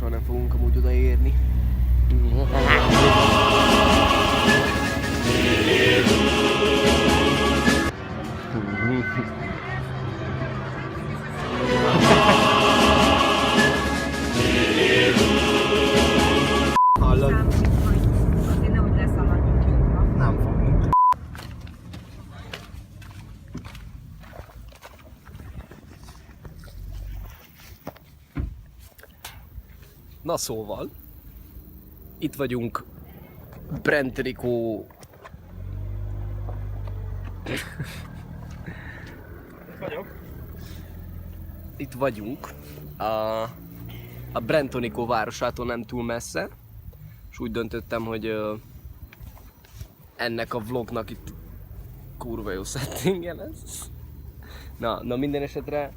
soha nem fogunk amúgy odaérni. Hallod? Azért nehogy leszaladjunk jobbra. Nem fogunk. Na szóval, itt vagyunk Brentrikó... Itt vagyunk a Brentonikó városától nem túl messze, és úgy döntöttem, hogy ennek a vlognak itt kurva jó settingje lesz. Na minden esetre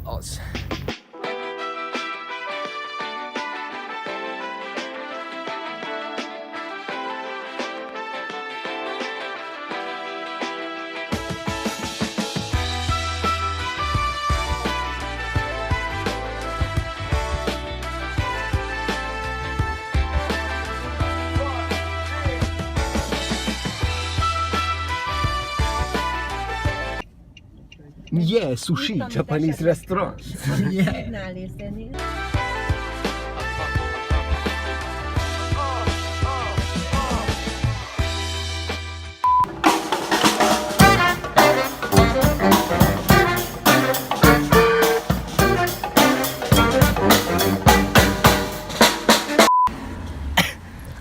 az. Yeah, sushi, Japanese restaurant. Yeah. Nál érteni.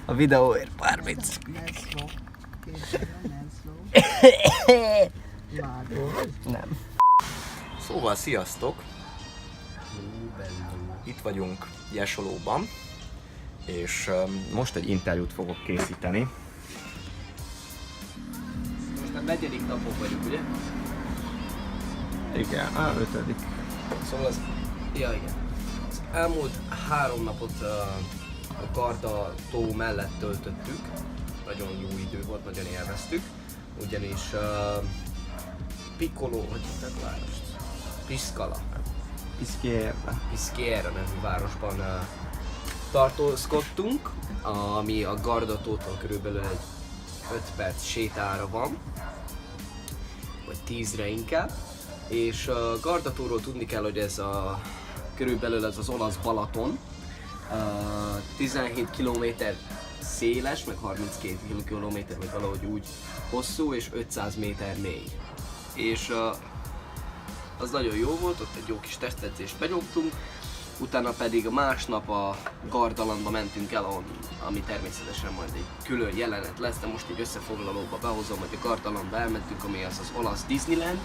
A videóért 30. Nem. Szóval sziasztok! Itt vagyunk Jesolóban, és most egy interjút fogok készíteni. Most a 4. napon vagyunk, ugye? Igen, a 5. Szóval az... Ja, igen. Az elmúlt 3 napot a Garda tó mellett töltöttük. Nagyon jó idő volt, nagyon élveztük. Ugyanis Piccolo, hogy hívták a várost? Peschiera nevű városban tartózkodtunk, ami a Garda tótól körülbelül egy 5 perc sétára van, vagy 10-re inkább. És a Garda tóról tudni kell, hogy ez körülbelül ez az olasz Balaton, 17 km széles, meg 32 km, meg valahogy úgy hosszú, és 500 méter mély. És az nagyon jó volt, ott egy jó kis testedzést benyomtunk, utána pedig másnap a Gardalandba mentünk el, ami természetesen majd egy külön jelenet lesz, de most így összefoglalóba behozom, hogy a Gardalandba elmentünk, ami az olasz Disneyland.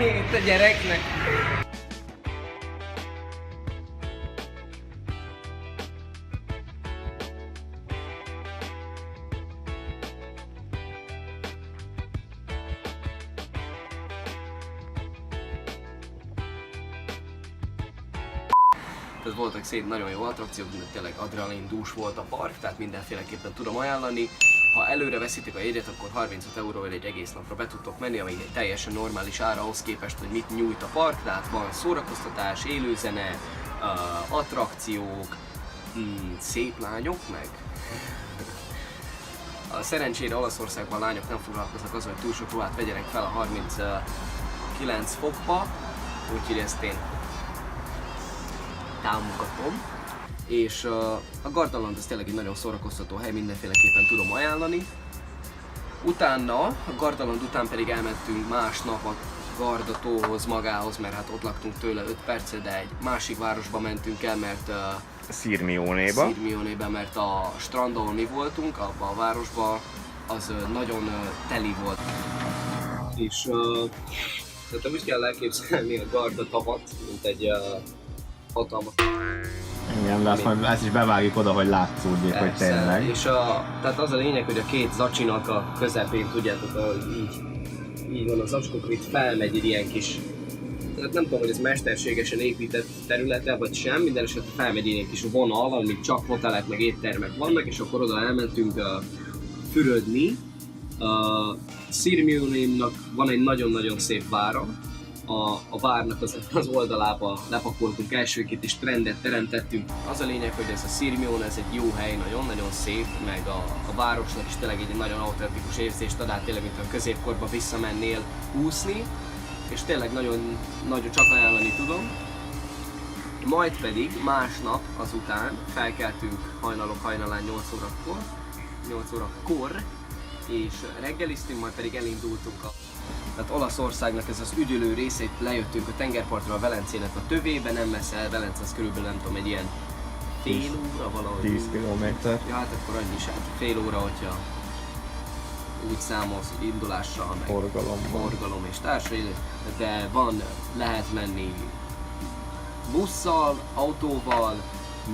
Itt a gyereknek. Ez voltak szép, nagyon jó attrakciók, de tényleg adrenalin-dús volt a park, tehát mindenféleképpen tudom ajánlani. Ha előre veszitek a jegyet, akkor 35 euróval egy egész napra be tudtok menni, ami egy teljesen normális ára ahhoz képest, hogy mit nyújt a park, tehát van szórakoztatás, élőzene, attrakciók, szép lányok meg. Szerencsére Olaszországban a lányok nem foglalkoznak azzal, hogy túl sok ruhát vegyenek fel a 39 fokba, úgyhogy ezt én támogatom. És a Gardaland az tényleg egy nagyon szórakoztató hely, mindenféleképpen tudom ajánlani. Utána, a Gardaland után pedig elmentünk másnap a Gardatóhoz magához, mert hát ott laktunk tőle 5 percre, de egy másik városba mentünk el, mert Sirmionéba, mert a strandon mi voltunk, abban a városban, az nagyon teli volt. És tehát úgy kell elképzelni a Garda-tavat, mint egy hatalmas... Igen, de azt majd ezt is bevágjuk oda, hogy látszódjék, hogy tényleg. És tehát az a lényeg, hogy a két zacsinak a közepén, tudjátok, így van a zacskókra, itt felmegy egy ilyen kis... Tehát nem tudom, hogy ez mesterségesen épített területe, vagy sem, minden esetre felmegy egy ilyen kis vonal, amit csak hotelek meg éttermek vannak, és akkor oda elmentünk fürödni. Sirmionémnak van egy nagyon-nagyon szép vára. A várnak az oldalába lepakoltunk elsőként és trendet teremtettünk. Az a lényeg, hogy ez a Sirmione, ez egy jó hely, nagyon-nagyon szép, meg a városnak is tényleg egy nagyon autentikus érzést ad át, tényleg mint a középkorba visszamennél úszni, és tényleg nagyon csak ajánlani tudom. Majd pedig másnap azután felkeltünk hajnalán 8 órakor, és reggeliztünk, majd pedig elindultunk tehát Olaszországnak ez az üdülő részét, lejöttünk a tengerpartra, a Velencének a tövébe, nem messze el, Velence az körülbelül nem tudom, egy ilyen fél óra valahogy. 10 kilométer. Ja, hát akkor annyi is, hát fél óra, hogyha úgy számolsz indulással, meg forgalom és társai, de lehet menni busszal, autóval,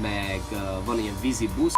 meg van ilyen vízi busz.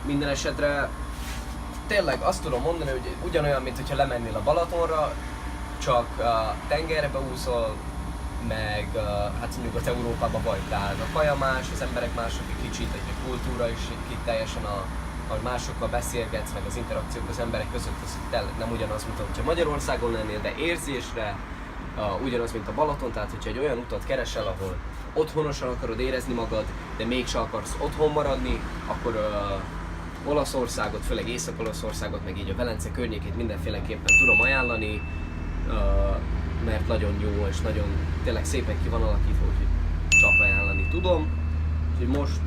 Minden esetre tényleg azt tudom mondani, hogy ugyanolyan, mint hogyha lemennél a Balatonra, csak tengerbe úszol, meg hát Nyugat-Európában vagy, tehát a kaja más, az emberek mások egy kicsit, a kultúra is egy teljesen ahogy másokkal beszélgetsz, meg az interakciók az emberek között, az tényleg nem ugyanaz, mint hogyha Magyarországon lennél, de érzésre ugyanaz, mint a Balaton, tehát hogyha egy olyan utat keresel, ahol otthonosan akarod érezni magad, de mégse akarsz otthon maradni, akkor Olaszországot, főleg Észak-Olaszországot, meg így a Velence környékét mindenféleképpen tudom ajánlani, mert nagyon jó és nagyon tényleg szépen ki van alakítva, úgyhogy csak ajánlani tudom. Úgyhogy most...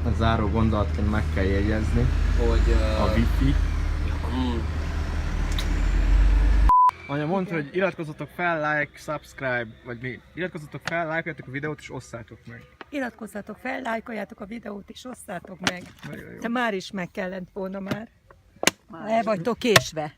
A záró gondolatként meg kell jegyezni, hogy a wifi. Anya mondta, hogy iratkozzatok fel, like, subscribe, vagy mi? Iratkozzatok fel, lájkoljátok a videót és osszátok meg. Iratkozzatok fel, lájkoljátok a videót és osszátok meg. De már is meg kellett volna már. El vagytok késve.